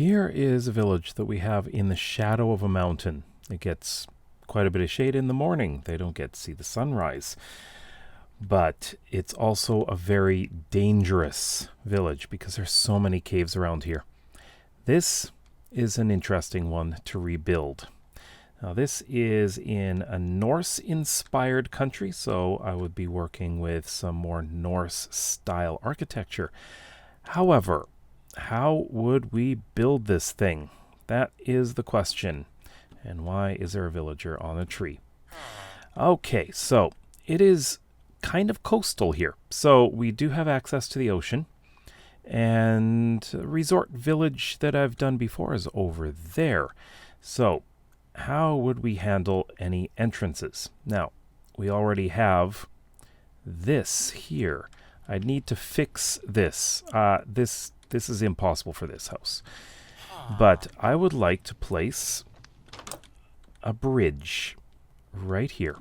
Here is a village that we have in the shadow of a mountain. It gets quite a bit of shade in the morning. They don't get to see the sunrise. But it's also a very dangerous village because there's so many caves around here. This is an interesting one to rebuild. Now this is in a Norse-inspired country, so I would be working with some more Norse-style architecture. However, how would we build this thing? That is the question. And why is there a villager on a tree? Okay, so it is kind of coastal here. So we do have access to the ocean. And the resort village that I've done before is over there. So how would we handle any entrances? Now, we already have this here. I'd need to fix this. This is impossible for this house. But I would like to place a bridge right here.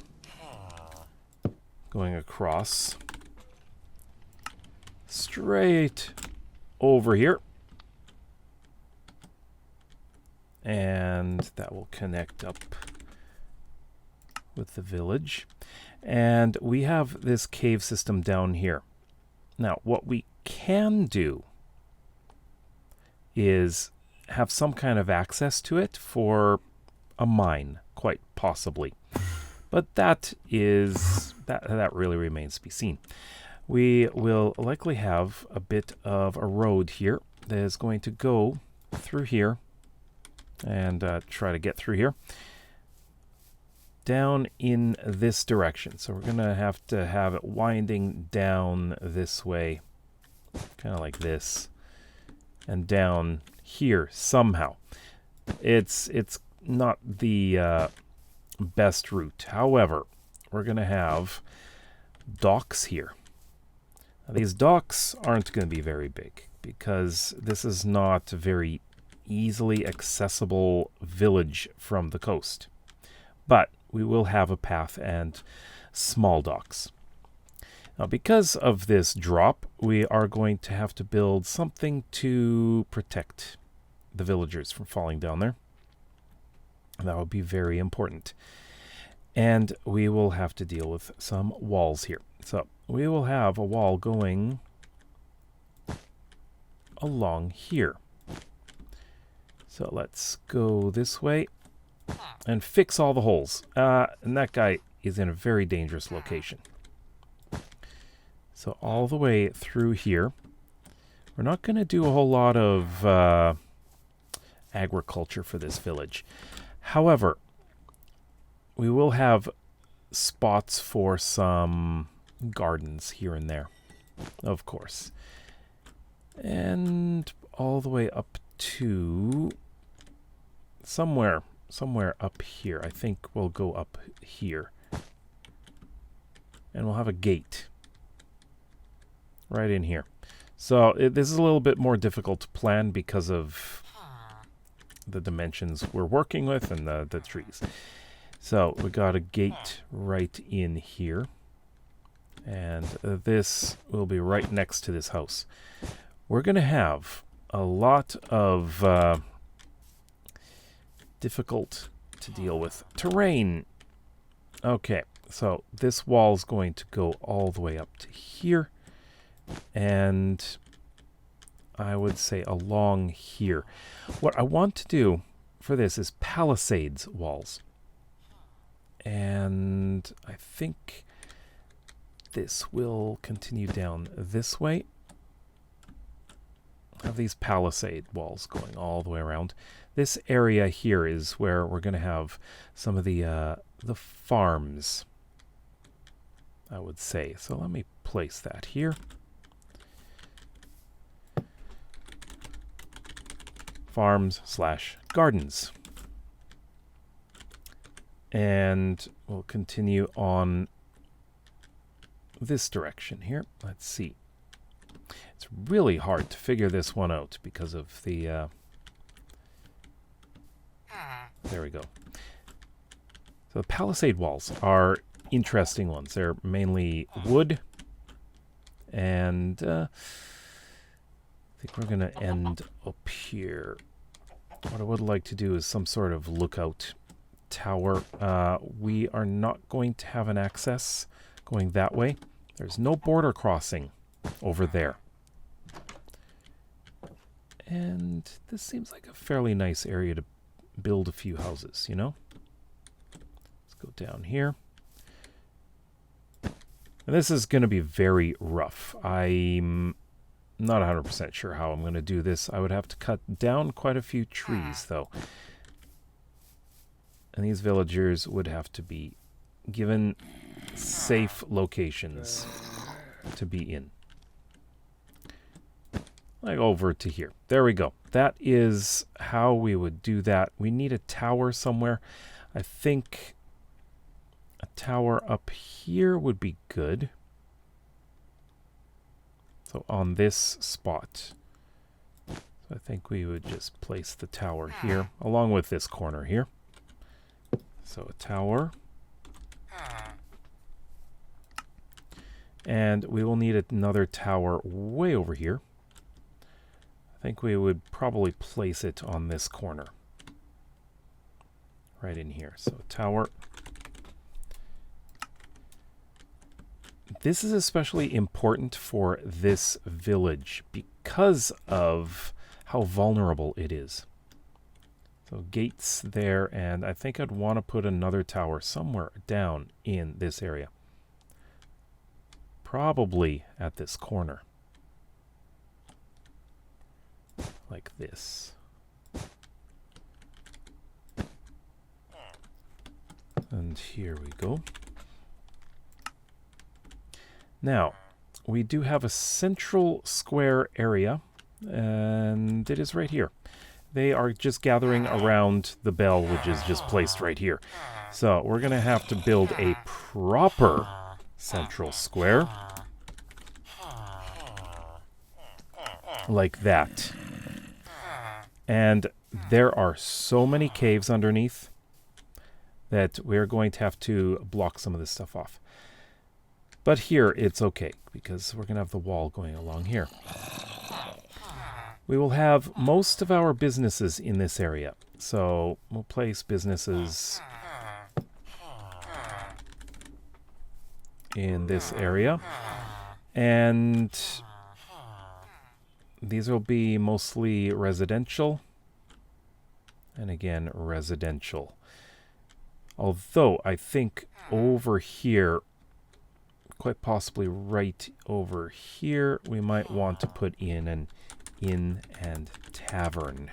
Going across straight over here. And that will connect up with the village. And we have this cave system down here. Now, what we can do is have some kind of access to it for a mine, quite possibly. But that really remains to be seen. We will likely have a bit of a road here that is going to go through here and try to get through here down in this direction. So we're going to have it winding down this way, kind of like this, and down here somehow. It's not the best route. However, we're going to have docks here. Now, these docks aren't going to be very big because this is not a very easily accessible village from the coast. But we will have a path and small docks. Now, because of this drop, we are going to have to build something to protect the villagers from falling down there. That would be very important. And we will have to deal with some walls here. So we will have a wall going along here. So let's go this way and fix all the holes. And that guy is in a very dangerous location. So all the way through here. We're not going to do a whole lot of agriculture for this village. However, we will have spots for some gardens here and there, of course. And all the way up to somewhere up here. I think we'll go up here. And we'll have a gate right in here. So this is a little bit more difficult to plan because of the dimensions we're working with and the trees. So we got a gate right in here. And this will be right next to this house. We're going to have a lot of difficult to deal with terrain. Okay, so this wall is going to go all the way up to here. And I would say along here. What I want to do for this is palisades walls. And I think this will continue down this way. Have these palisade walls going all the way around. This area here is where we're going to have some of the farms, I would say. So let me place that here. Farms/gardens. And we'll continue on this direction here. Let's see. It's really hard to figure this one out because of the... There we go. So the palisade walls are interesting ones. They're mainly wood. And I think we're going to end up here what I would like to do is some sort of lookout tower. We are not going to have an access going that way. There's no border crossing over there. And this seems like a fairly nice area to build a few houses, you know? Let's go down here. And this is going to be very rough. I'm not 100% sure how I'm going to do this. I would have to cut down quite a few trees, though. And these villagers would have to be given safe locations to be in. Like over to here. There we go. That is how we would do that. We need a tower somewhere. I think a tower up here would be good. So on this spot. So I think we would just place the tower here, along with this corner here. So a tower. And we will need another tower way over here. I think we would probably place it on this corner. Right in here. So a tower. This is especially important for this village because of how vulnerable it is. So gates there, and I think I'd want to put another tower somewhere down in this area. Probably at this corner. Like this. And here we go. Now, we do have a central square area, and it is right here. They are just gathering around the bell, which is just placed right here. So we're going to have to build a proper central square. Like that. And there are so many caves underneath that we're going to have to block some of this stuff off. But here it's okay, because we're going to have the wall going along here. We will have most of our businesses in this area. So we'll place businesses in this area. And these will be mostly residential. And again, residential. Although I think over here, quite possibly right over here, we might want to put in an inn and tavern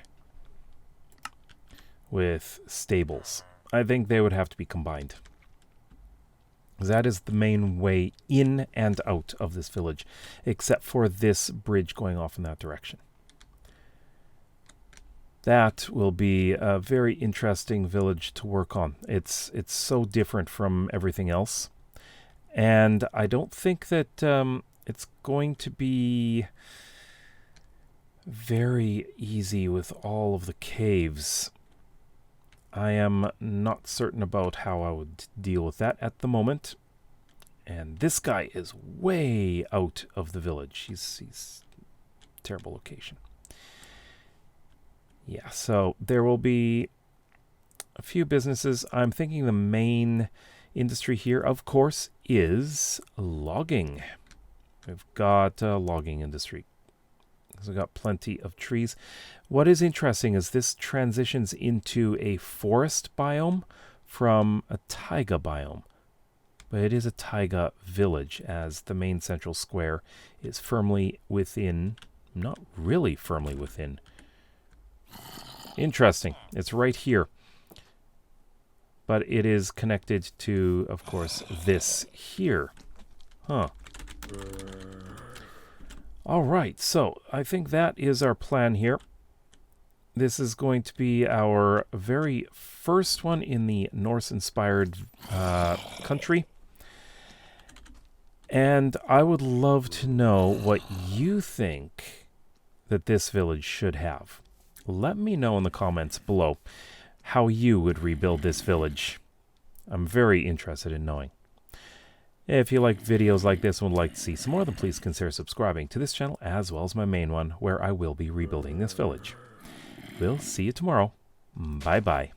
with stables. I think they would have to be combined. That is the main way in and out of this village, except for this bridge going off in that direction. That will be a very interesting village to work on. It's so different from everything else. And I don't think that it's going to be very easy with all of the caves. I am not certain about how I would deal with that at the moment. And this guy is way out of the village. He's terrible location. Yeah, so there will be a few businesses. I'm thinking the main industry here, of course, is logging. We've got a logging industry. So we've got plenty of trees. What is interesting is this transitions into a forest biome from a taiga biome. But it is a taiga village, as the main central square is firmly within, not really firmly within. Interesting. It's right here. But it is connected to, of course, this here. Huh. All right, so I think that is our plan here. This is going to be our very first one in the Norse-inspired country. And I would love to know what you think that this village should have. Let me know in the comments below how you would rebuild this village. I'm very interested in knowing. If you like videos like this and would like to see some more, then please consider subscribing to this channel as well as my main one, where I will be rebuilding this village. We'll see you tomorrow. Bye-bye.